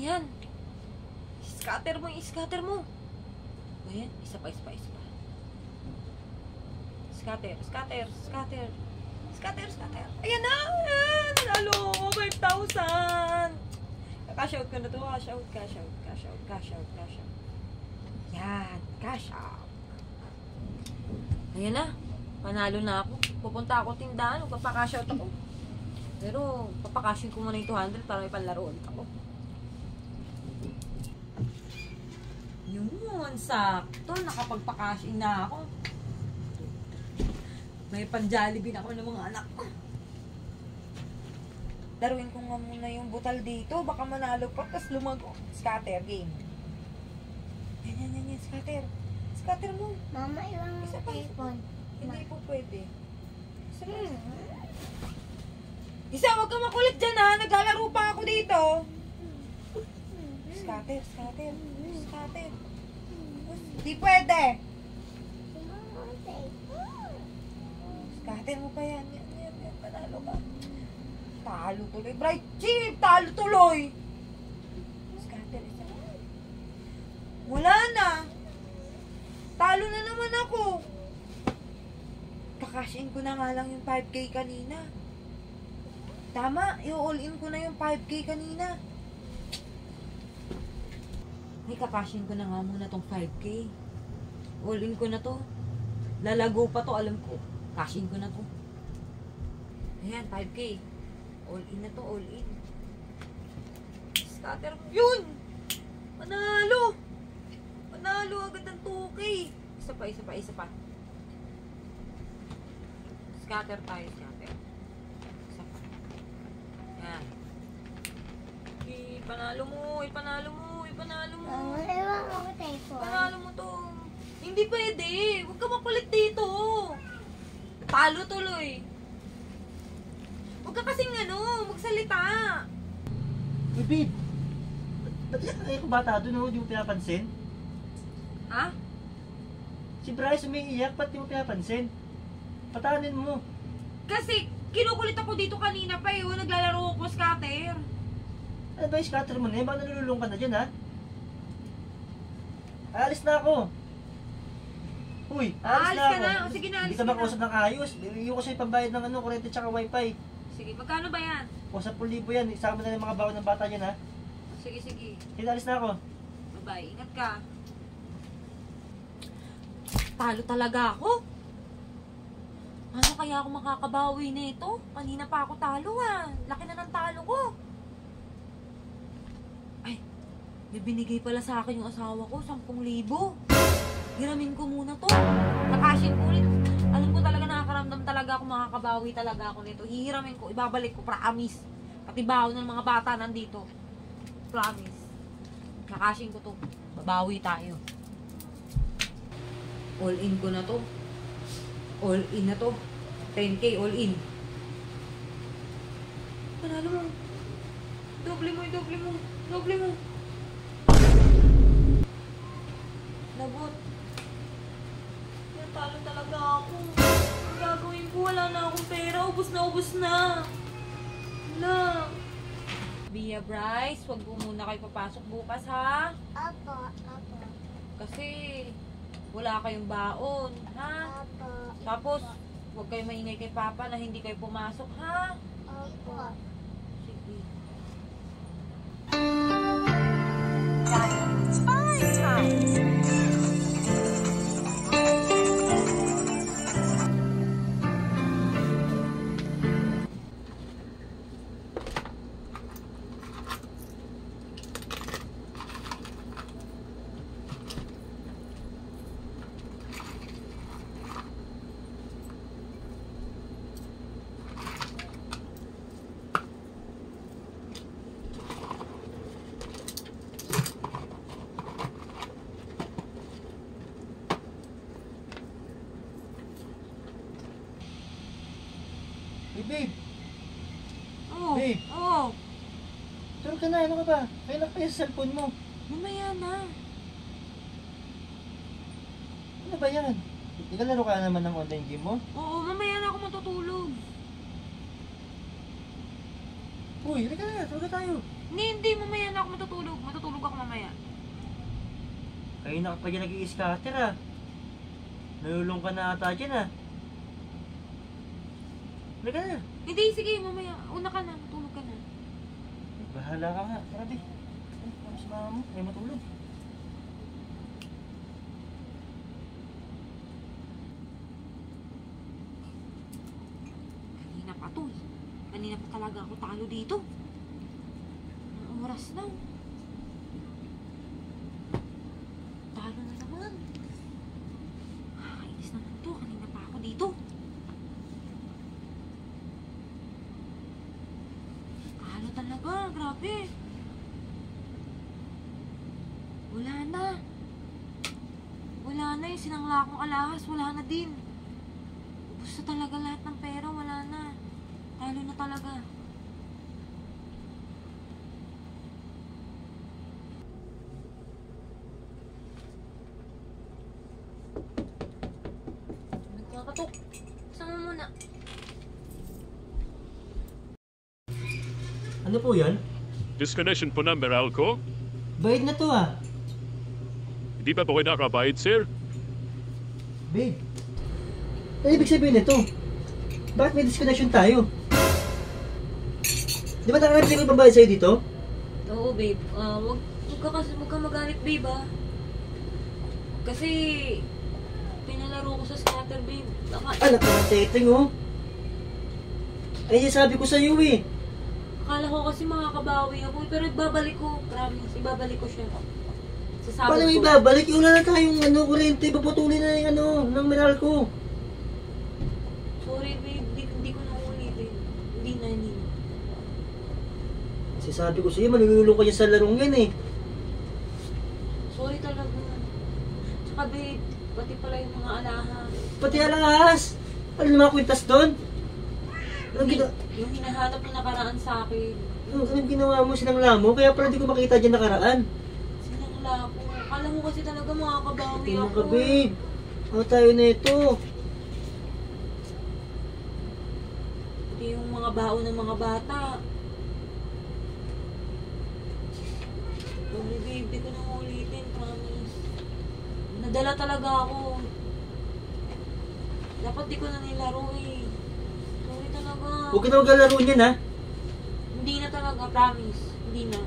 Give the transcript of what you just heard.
Ayan. Scatter mo, i-scatter mo. Ayan, isa pa. Scatter. Ayan na! Nanalo ko, 5,000! Cash out ko na to. Cash out. Yan, cash out. Ayan na. Panalo na ako. Pupunta ako tindahan, magpapakash out ako. Pero, papakashin ko muna yung 200 para may panlaro ulit ako. Yun, sakto. Nakapagpakashin na ako. May pan-Jollibee na ako ng mga anak ko. Laruin ko nga muna yung butal dito. Baka manalo pa, tapos lumago. Scatter game. Yan. Scatter. Scatter mo. Mama, ilang Isa pa. cellphone. Hindi po pwede. Isa, wag ka makulit dyan ha. Naglalaro pa ako dito. Scatter. Hindi pwede. Scatter mo pa yan. Yan. Panalo ka. Talo tuloy. Bright chip! Talo tuloy! Scatter. Isa. Wala na. Talo na naman ako. Kakashin ko na nga lang yung 5K kanina. Tama, i-all-in ko na yung 5K kanina. Ay, kakashin ko na nga muna tong 5K. All-in ko na to. Lalago pa to, alam ko. Cashin ko na to. Ayan, 5K. All-in na to, all-in. Scatter. Yun! Panalo! Panalo agad ng 2K. Isa pa. Scatter tayo, scatter. Isa pa. Yan. Ipanalo mo. Mama, ilang cellphone. Panalo mo to. Hindi pwede. Huwag ka makulit dito. Talo tuloy. Huwag ka kasing magsalita. Uy, babe. Ba't yung bata doon, no? Di mo pinapansin? Ha? Si Bryce umiiyak, ba't di mo pinapansin? Patanin mo. Kasi kinukulit ako dito kanina pa naglalaro ako scatter. Ano ba yung scatter mo na yun? Baka nalululong ka na dyan, ha? Aalis na ako. Uy, aalis na ka ako. na. O, sige na, Hindi alis ka ka makausap ng ayos. Iyon ko sa'yo pambayad ng kurente tsaka wifi. Sige, magkano ba yan? O 10,000 yan. Isama na yung mga bawal ng bata dyan, ha? Sige. Sige, alis na ako. Bye-bye. Ingat ka. Talo talaga ako. Ano kaya ako makakabawi nito? Kanina pa ako talo Laki na ng talo ko. Ay, may binigay pala sa akin yung asawa ko, 10,000. Hiramin ko muna to. Nakashin ko ulit. Alam ko talaga nakakaramdam talaga ako, makakabawi talaga ako nito. Hihiramin ko, ibabalik ko, promise. Pati baon ng mga bata nandito. Promise. Nakashin ko to. Babawi tayo. All in ko na to. All in na to. 10K all in. Panalo mo. Doble mo. Lagot. Talo talaga ako. Ang gagawin ko, wala na akong pera. Ubus na. Wala. Bia Bryce, wag mo muna kayo papasok bukas ha. Apo. Kasi wala kayong baon, ha? Apo. Tapos, huwag kayo maingay kay Papa na hindi kayo pumasok, ha? Apo. Sige. Hey, babe. Oo. Babe. Oo. Tulog ka na. Ano ka ba? Kailan pa yung cellphone mo? Mamaya na. Ano ba yan? Naglalaro ka naman ng online game mo? Oo, mamaya na ako matutulog. Uy, halika na. Tulog na tayo. Hindi. Mamaya na ako matutulog. Ayun na kapag nag-i-scatter ah. Nalulung ka na ata dyan ah. Halika na. Hindi, sige, mamaya. Una ka na, matulog ka na. Bahala ka nga. Tara, be. Ano sa mama mo? Ay matulog. Kanina pa to eh. Kanina pa talaga ako talo dito. Ang oras na. Talo na naman. Kainis naman to. Kanina pa ako dito. Talo talaga. Grabe. Wala na. Wala na yung sinangla kong alahas. Wala na din. Ubus na talaga lahat ng pera. Wala na. Talo na talaga. Nagkakatok. Sama muna. Ano po yan? Disconnection po ng Meralco. Bayad na to ah. Hindi pa po kayo nakabayad, sir? Babe. Ano ibig sabihin nito? Bakit may disconnection tayo? Di ba nakakabili ko pambayad sa'yo dito? Oo, babe. Wag ka magalit, babe, ah. Kasi, pinalaro ko sa scatter, babe. Anak ka ng teteng oh. Ay, sabi ko sa'yo eh. Akala ko kasi makakabawi ako, pero ibabalik ko. Promise, ibabalik ko siya. Sasabog Paano may ko. babalik? Yung wala na tayong kuryente, paputulin na yung ng Meralco. Sorry, babe. Hindi ko na ulitin. Hindi na. Sabi ko sa'yo, manunulong ka dyan sa larong yan eh. Sorry talaga. Tsaka, babe, pati pala yung mga alahas. Pati alahas! Ano yung mga kwintas doon? Yung hinahanap na nakaraan sa akin. Anong ginawa mo? Sinangla mo? Kaya pala hindi ko makita dyan nakaraan. Sinangla ko. Akala mo kasi talaga makakabawi Tingnan ako. ka, babe. Ano tayo na ito? Pati yung mga baon ng mga bata. Sorry, babe. Di ko na ulitin. Promise. Nadala talaga ako. Dapat di ko na nilaro eh. Sorry talaga. Huwag ka na maglalaro niyan ha. Hindi na talaga. Promise. Hindi na.